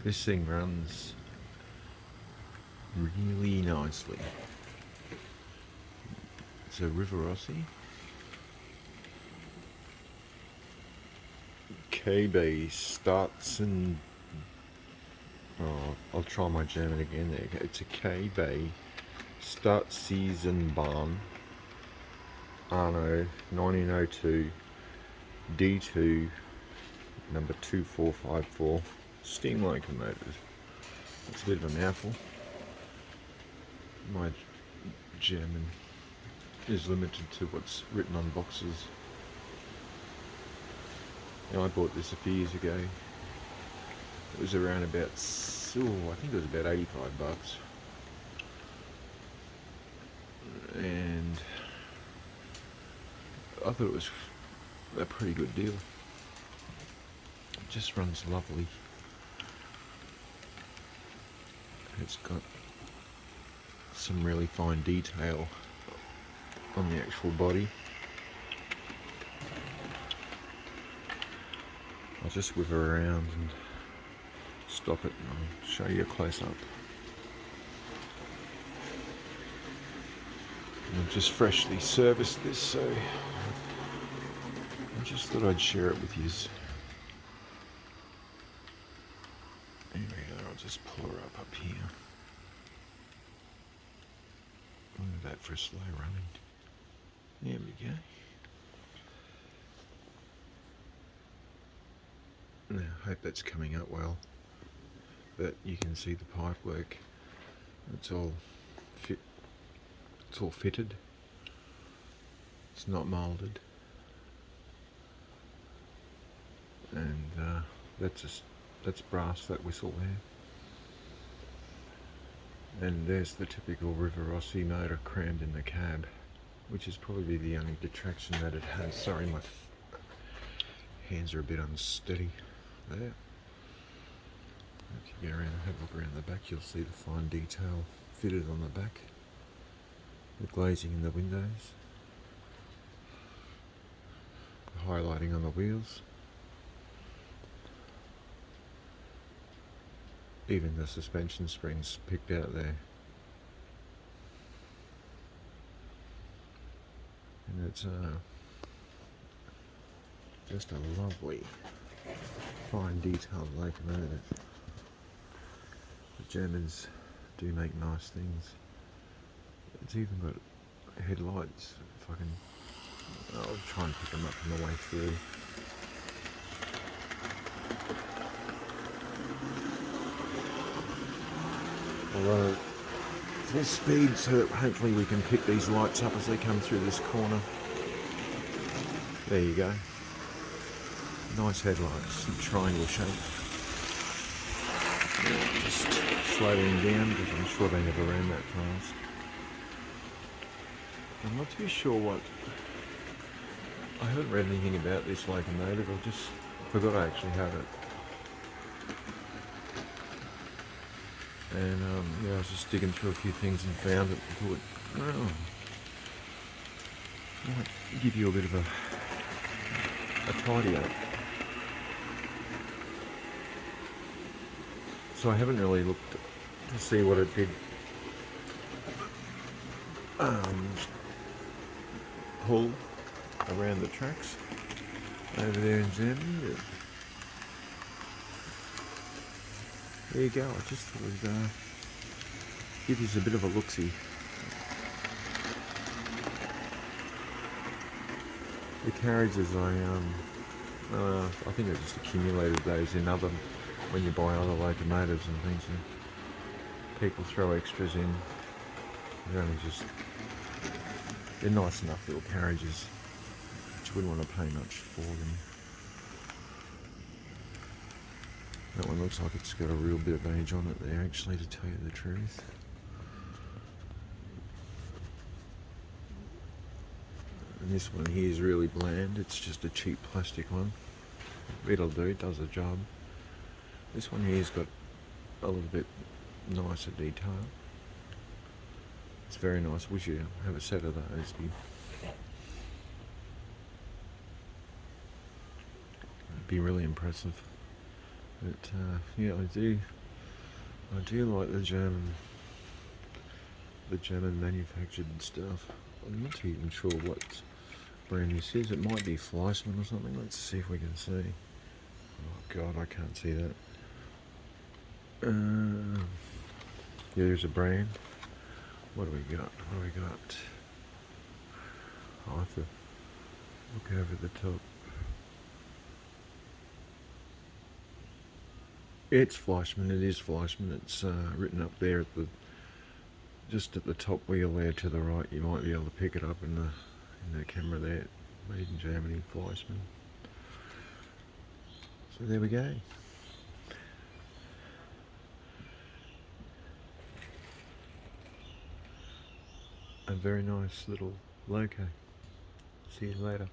This thing runs really nicely. It's a Rivarossi K Staatseisenbahn. Oh, I'll try my German again there. It's a KB Staatseisenbahn Anno 1902 D2 number 2454 steam locomotive. It's a bit of a mouthful. My German is limited to what's written on boxes. Now, I bought this a few years ago. It was around about, I think it was about 85 bucks. And I thought it was a pretty good deal. It just runs lovely. It's got some really fine detail on the actual body. I'll just whip her around and stop it and I'll show you a close up. I've just freshly serviced this, so I just thought I'd share it with you. Anyway, I'll just pull her up here. Look at that for a slow running. There we go. Now, I hope that's coming up well. But you can see the pipe work. It's all fitted. It's not moulded. And that's brass, that whistle there. And there's the typical Rivarossi motor crammed in the cab, which is probably the only detraction that it has. Sorry, my hands are a bit unsteady there. If you go around and have a look around the back, you'll see the fine detail fitted on the back. The glazing in the windows. The highlighting on the wheels. Even the suspension springs picked out there. And it's just a lovely, fine detailed locomotive. The Germans do make nice things. It's even got headlights. If I can, I'll try and pick them up on the way through. Although full speed, so hopefully we can pick these lights up as they come through this corner. There you go. Nice headlights, triangle shape. Just slowing down because I'm sure they never ran that fast. I'm not too sure what. I haven't read anything about this locomotive. I just forgot I actually had it. And yeah, I was just digging through a few things and found it and thought, oh, might give you a bit of a tidy up. So I haven't really looked to see what it did pull around the tracks over there in Germany. There you go, I just thought I'd give you a bit of a look-see. The carriages, I think I just accumulated those in other, when you buy other locomotives and things, and people throw extras in. They're only just, they're nice enough little carriages, but you wouldn't want to pay much for them. That one looks like it's got a real bit of age on it there, actually, to tell you the truth. And this one here is really bland. It's just a cheap plastic one. It'll do, it does the job. This one here's got a little bit nicer detail. It's very nice. Wish you have a set of those. It'd be really impressive. But yeah, I do I do like the German manufactured stuff. I'm not even sure what brand this is. It might be Fleischmann or something. Let's see if we can see. Oh god, I can't see that. Yeah, there's a brand. What do we got? What do we got? I'll have to look over the top. It's Fleischmann. It is Fleischmann. It's written up there at the just at the top wheel there to the right. You might be able to pick it up in the camera there. Made in Germany, Fleischmann. So there we go. A very nice little loco. See you later.